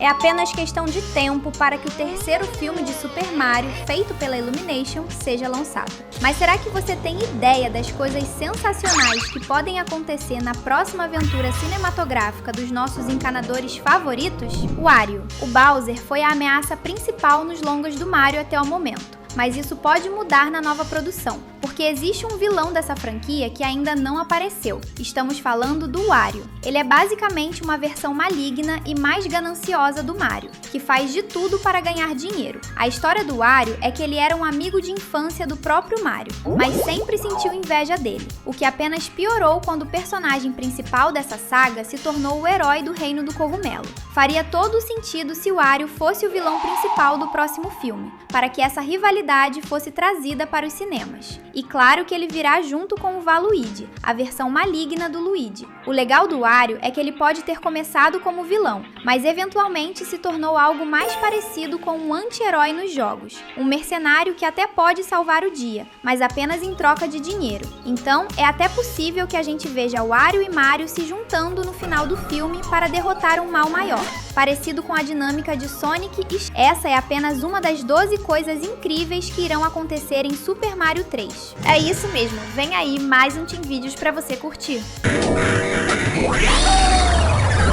É apenas questão de tempo para que o terceiro filme de Super Mario, feito pela Illumination, seja lançado. Mas será que você tem ideia das coisas sensacionais que podem acontecer na próxima aventura cinematográfica dos nossos encanadores favoritos? Wario. O Bowser foi a ameaça principal nos longas do Mario até o momento. Mas isso pode mudar na nova produção, porque existe um vilão dessa franquia que ainda não apareceu. Estamos falando do Wario. Ele é basicamente uma versão maligna e mais gananciosa do Mario, que faz de tudo para ganhar dinheiro. A história do Wario é que ele era um amigo de infância do próprio Mario, mas sempre sentiu inveja dele, o que apenas piorou quando o personagem principal dessa saga se tornou o herói do Reino do Cogumelo. Faria todo o sentido se o Wario fosse o vilão principal do próximo filme, para que essa rivalidade fosse trazida para os cinemas. E claro que ele virá junto com o Waluigi, a versão maligna do Luigi. O legal do Wario é que ele pode ter começado como vilão, mas eventualmente se tornou algo mais parecido com um anti-herói nos jogos. Um mercenário que até pode salvar o dia, mas apenas em troca de dinheiro. Então, é até possível que a gente veja Wario e Mario se juntando no final do filme para derrotar um mal maior, parecido com a dinâmica de Sonic e... Essa é apenas uma das 12 coisas incríveis que irão acontecer em Super Mario 3. É isso mesmo, vem aí mais um Team Vídeos pra você curtir.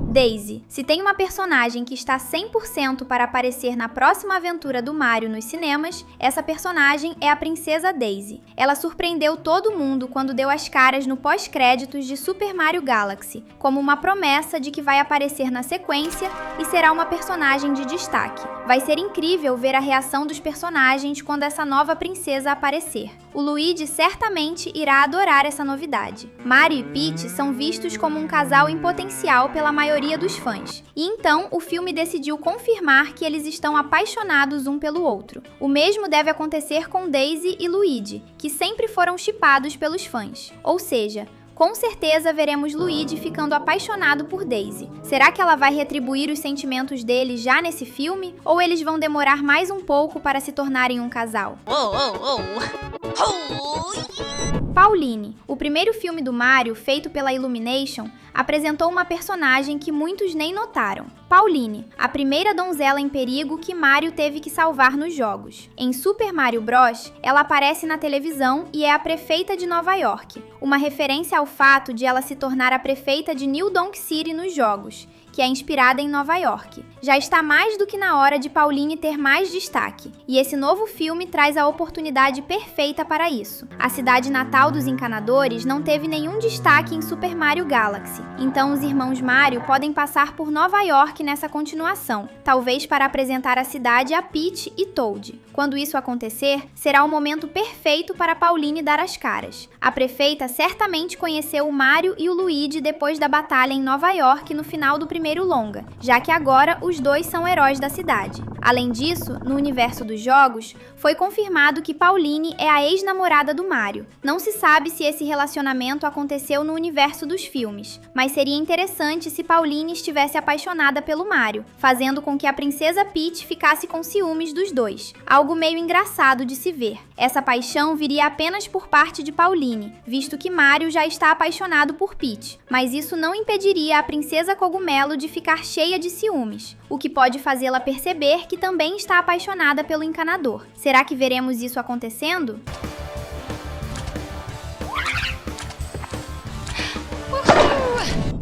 Daisy. Se tem uma personagem que está 100% para aparecer na próxima aventura do Mario nos cinemas, essa personagem é a Princesa Daisy. Ela surpreendeu todo mundo quando deu as caras no pós-créditos de Super Mario Galaxy, como uma promessa de que vai aparecer na sequência e será uma personagem de destaque. Vai ser incrível ver a reação dos personagens quando essa nova princesa aparecer. O Luigi certamente irá adorar essa novidade. Mario e Peach são vistos como um casal em potencial pela maioria dos fãs. E então, o filme decidiu confirmar que eles estão apaixonados um pelo outro. O mesmo deve acontecer com Daisy e Luigi, que sempre foram shippados pelos fãs. Ou seja, com certeza veremos Luigi ficando apaixonado por Daisy. Será que ela vai retribuir os sentimentos dele já nesse filme? Ou eles vão demorar mais um pouco para se tornarem um casal? Pauline. O primeiro filme do Mario, feito pela Illumination, apresentou uma personagem que muitos nem notaram. Pauline, a primeira donzela em perigo que Mario teve que salvar nos jogos. Em Super Mario Bros., ela aparece na televisão e é a prefeita de Nova York, uma referência ao fato de ela se tornar a prefeita de New Donk City nos jogos, que é inspirada em Nova York. Já está mais do que na hora de Pauline ter mais destaque, e esse novo filme traz a oportunidade perfeita para isso. A cidade natal dos encanadores não teve nenhum destaque em Super Mario Galaxy, então os irmãos Mario podem passar por Nova York nessa continuação, talvez para apresentar a cidade a Peach e Toad. Quando isso acontecer, será o momento perfeito para Pauline dar as caras. A prefeita certamente conheceu o Mario e o Luigi depois da batalha em Nova York no final do primeiro longa, já que agora os dois são heróis da cidade. Além disso, no universo dos jogos, foi confirmado que Pauline é a ex-namorada do Mario. Não se sabe se esse relacionamento aconteceu no universo dos filmes, mas seria interessante se Pauline estivesse apaixonada pelo Mario, fazendo com que a princesa Peach ficasse com ciúmes dos dois. Algo meio engraçado de se ver. Essa paixão viria apenas por parte de Pauline, visto que Mario já está apaixonado por Peach, mas isso não impediria a princesa Cogumelo de ficar cheia de ciúmes, o que pode fazê-la perceber que também está apaixonada pelo encanador. Será que veremos isso acontecendo?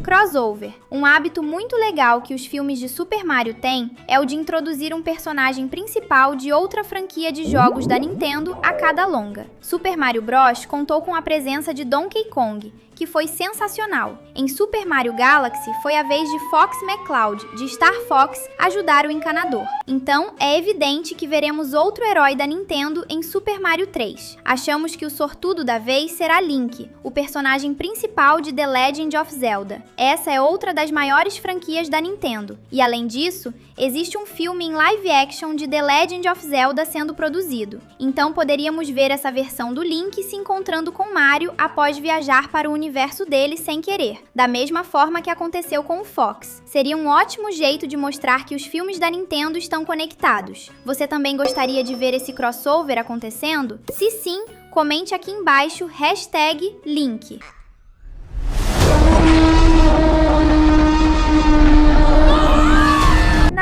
Crossover. Um hábito muito legal que os filmes de Super Mario têm é o de introduzir um personagem principal de outra franquia de jogos da Nintendo a cada longa. Super Mario Bros. Contou com a presença de Donkey Kong, que foi sensacional. Em Super Mario Galaxy, foi a vez de Fox McCloud, de Star Fox, ajudar o encanador. Então, é evidente que veremos outro herói da Nintendo em Super Mario 3. Achamos que o sortudo da vez será Link, o personagem principal de The Legend of Zelda. Essa é outra das maiores franquias da Nintendo. E além disso, existe um filme em live action de The Legend of Zelda sendo produzido. Então poderíamos ver essa versão do Link se encontrando com Mario após viajar para o universo dele sem querer, da mesma forma que aconteceu com o Fox. Seria um ótimo jeito de mostrar que os filmes da Nintendo estão conectados. Você também gostaria de ver esse crossover acontecendo? Se sim, comente aqui embaixo #Link.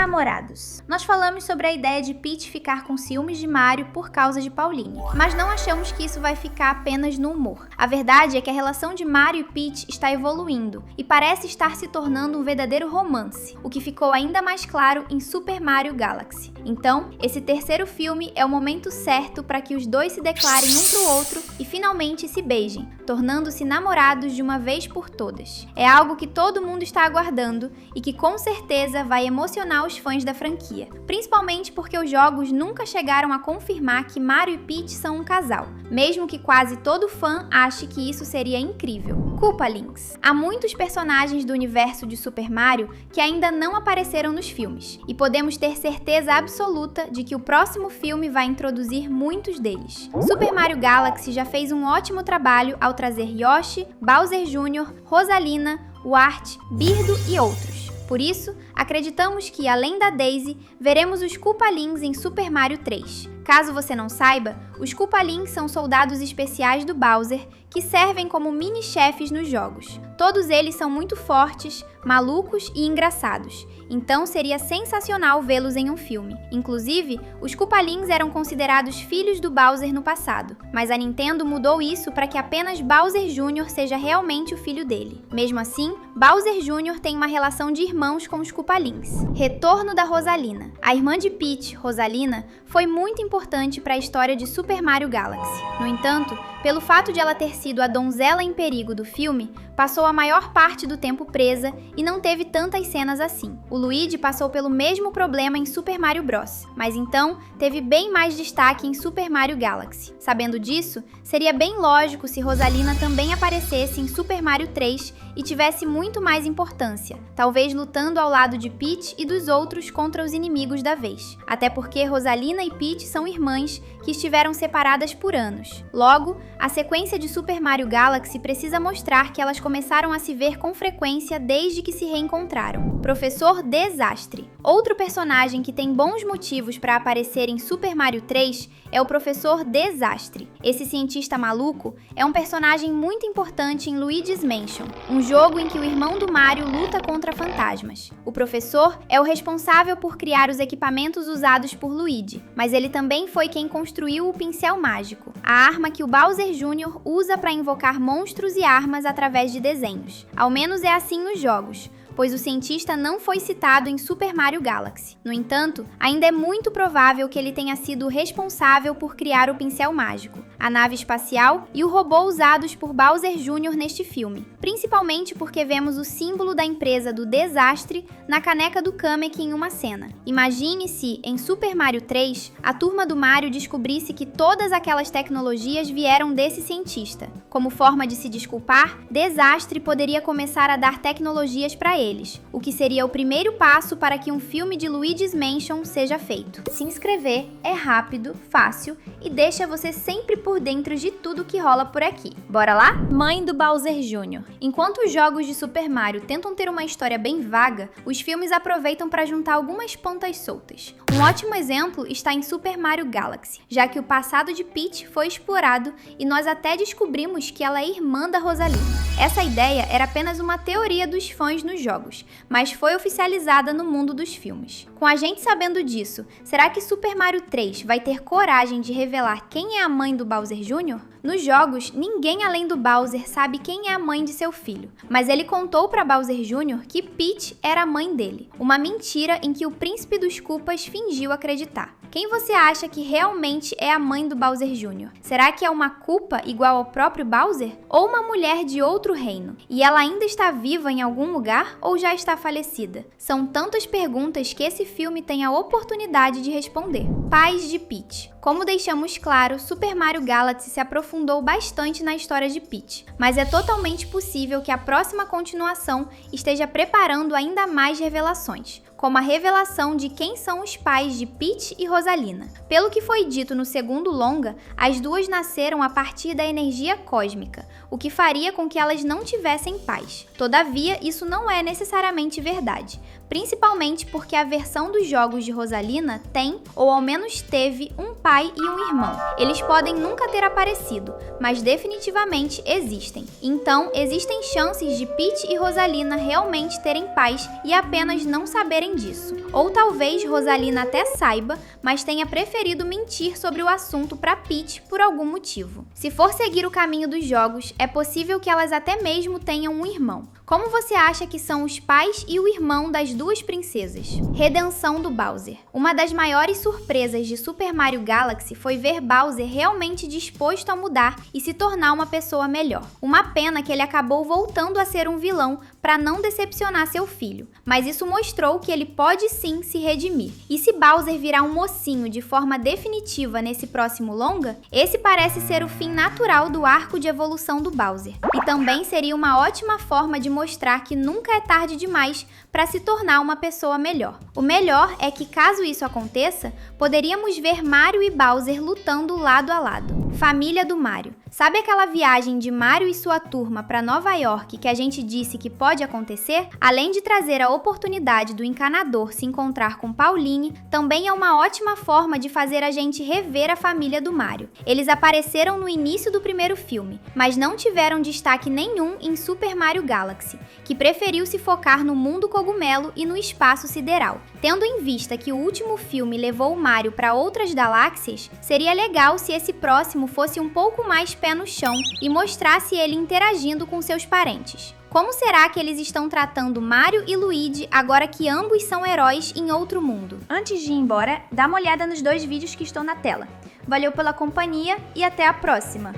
namorados. Nós falamos sobre a ideia de Peach ficar com ciúmes de Mario por causa de Pauline, mas não achamos que isso vai ficar apenas no humor. A verdade é que a relação de Mario e Peach está evoluindo e parece estar se tornando um verdadeiro romance, o que ficou ainda mais claro em Super Mario Galaxy. Então, esse terceiro filme é o momento certo para que os dois se declarem um pro outro e finalmente se beijem, tornando-se namorados de uma vez por todas. É algo que todo mundo está aguardando e que com certeza vai emocionar os fãs da franquia, principalmente porque os jogos nunca chegaram a confirmar que Mario e Peach são um casal, mesmo que quase todo fã ache que isso seria incrível. Koopalings. Há muitos personagens do universo de Super Mario que ainda não apareceram nos filmes, e podemos ter certeza absoluta de que o próximo filme vai introduzir muitos deles. Super Mario Galaxy já fez um ótimo trabalho ao trazer Yoshi, Bowser Jr., Rosalina, Wario, Birdo e outros. Por isso, acreditamos que, além da Daisy, veremos os Koopalings em Super Mario 3. Caso você não saiba, os Koopalings são soldados especiais do Bowser que servem como mini-chefes nos jogos. Todos eles são muito fortes, malucos e engraçados, então seria sensacional vê-los em um filme. Inclusive, os Koopalings eram considerados filhos do Bowser no passado, mas a Nintendo mudou isso para que apenas Bowser Jr. seja realmente o filho dele. Mesmo assim, Bowser Jr. tem uma relação de irmãos com os Koopalings. Retorno da Rosalina. A irmã de Peach, Rosalina, foi muito importante para a história de Super Mario Galaxy. No entanto, pelo fato de ela ter sido a donzela em perigo do filme, passou a maior parte do tempo presa e não teve tantas cenas assim. O Luigi passou pelo mesmo problema em Super Mario Bros, mas então teve bem mais destaque em Super Mario Galaxy. Sabendo disso, seria bem lógico se Rosalina também aparecesse em Super Mario 3 e tivesse muito mais importância, talvez lutando ao lado de Peach e dos outros contra os inimigos da vez. Até porque Rosalina e Peach são irmãs que estiveram separadas por anos. Logo, a sequência de Super Mario Galaxy precisa mostrar que elas começaram a se ver com frequência desde que se reencontraram. Professor Desastre. Outro personagem que tem bons motivos para aparecer em Super Mario 3 é o Professor Desastre. Esse cientista maluco é um personagem muito importante em Luigi's Mansion, um jogo em que o irmão do Mario luta contra fantasmas. O professor é o responsável por criar os equipamentos usados por Luigi, mas ele também foi quem construiu o pincel mágico, a arma que o Bowser Jr. usa para invocar monstros e armas através de desenhos. Ao menos é assim nos jogos, pois o cientista não foi citado em Super Mario Galaxy. No entanto, ainda é muito provável que ele tenha sido responsável por criar o pincel mágico, a nave espacial e o robô usados por Bowser Jr. neste filme, principalmente porque vemos o símbolo da empresa do Desastre na caneca do Kamek em uma cena. Imagine se, em Super Mario 3, a turma do Mario descobrisse que todas aquelas tecnologias vieram desse cientista. Como forma de se desculpar, Desastre poderia começar a dar tecnologias para eles, o que seria o primeiro passo para que um filme de Luigi's Mansion seja feito. Se inscrever é rápido, fácil e deixa você sempre por dentro de tudo que rola por aqui. Bora lá? Mãe do Bowser Jr. Enquanto os jogos de Super Mario tentam ter uma história bem vaga, os filmes aproveitam para juntar algumas pontas soltas. Um ótimo exemplo está em Super Mario Galaxy, já que o passado de Peach foi explorado e nós até descobrimos que ela é irmã da Rosalina. Essa ideia era apenas uma teoria dos fãs nos jogos, mas foi oficializada no mundo dos filmes. Com a gente sabendo disso, será que Super Mario 3 vai ter coragem de revelar quem é a mãe do Bowser Jr.? Nos jogos, ninguém além do Bowser sabe quem é a mãe de seu filho, mas ele contou para Bowser Jr. que Peach era a mãe dele, uma mentira em que o príncipe dos Koopas fingiu acreditar. Quem você acha que realmente é a mãe do Bowser Jr.? Será que é uma Koopa igual ao próprio Bowser? Ou uma mulher de outro reino? E ela ainda está viva em algum lugar ou já está falecida? São tantas perguntas que esse filme tem a oportunidade de responder. Pais de Peach. Como deixamos claro, Super Mario Galaxy se aprofundou bastante na história de Peach, mas é totalmente possível que a próxima continuação esteja preparando ainda mais revelações, como a revelação de quem são os pais de Peach e Rosalina. Pelo que foi dito no segundo longa, as duas nasceram a partir da energia cósmica, o que faria com que elas não tivessem pais. Todavia, isso não é necessariamente verdade, principalmente porque a versão dos jogos de Rosalina tem, ou ao menos teve, um pai e um irmão. Eles podem nunca ter aparecido, mas definitivamente existem. Então, existem chances de Peach e Rosalina realmente terem pais e apenas não saberem disso. Ou talvez Rosalina até saiba, mas tenha preferido mentir sobre o assunto para Peach por algum motivo. Se for seguir o caminho dos jogos, é possível que elas até mesmo tenham um irmão. Como você acha que são os pais e o irmão das duas princesas? Redenção do Bowser. Uma das maiores surpresas de Super Mario Galaxy foi ver Bowser realmente disposto a mudar e se tornar uma pessoa melhor. Uma pena que ele acabou voltando a ser um vilão para não decepcionar seu filho, mas isso mostrou que ele pode sim se redimir. E se Bowser virar um mocinho de forma definitiva nesse próximo longa, esse parece ser o fim natural do arco de evolução do Bowser. E também seria uma ótima forma de mostrar que nunca é tarde demais para se tornar uma pessoa melhor. O melhor é que, caso isso aconteça, poderíamos ver Mario e Bowser lutando lado a lado. Família do Mario. Sabe aquela viagem de Mario e sua turma para Nova York que a gente disse que pode acontecer? Além de trazer a oportunidade do encanador se encontrar com Pauline, também é uma ótima forma de fazer a gente rever a família do Mario. Eles apareceram no início do primeiro filme, mas não tiveram destaque nenhum em Super Mario Galaxy, que preferiu se focar no mundo cogumelo e no espaço sideral. Tendo em vista que o último filme levou o Mario para outras galáxias, seria legal se esse próximo fosse um pouco mais pé no chão e mostrasse ele interagindo com seus parentes. Como será que eles estão tratando Mario e Luigi agora que ambos são heróis em outro mundo? Antes de ir embora, dá uma olhada nos 2 vídeos que estão na tela. Valeu pela companhia e até a próxima!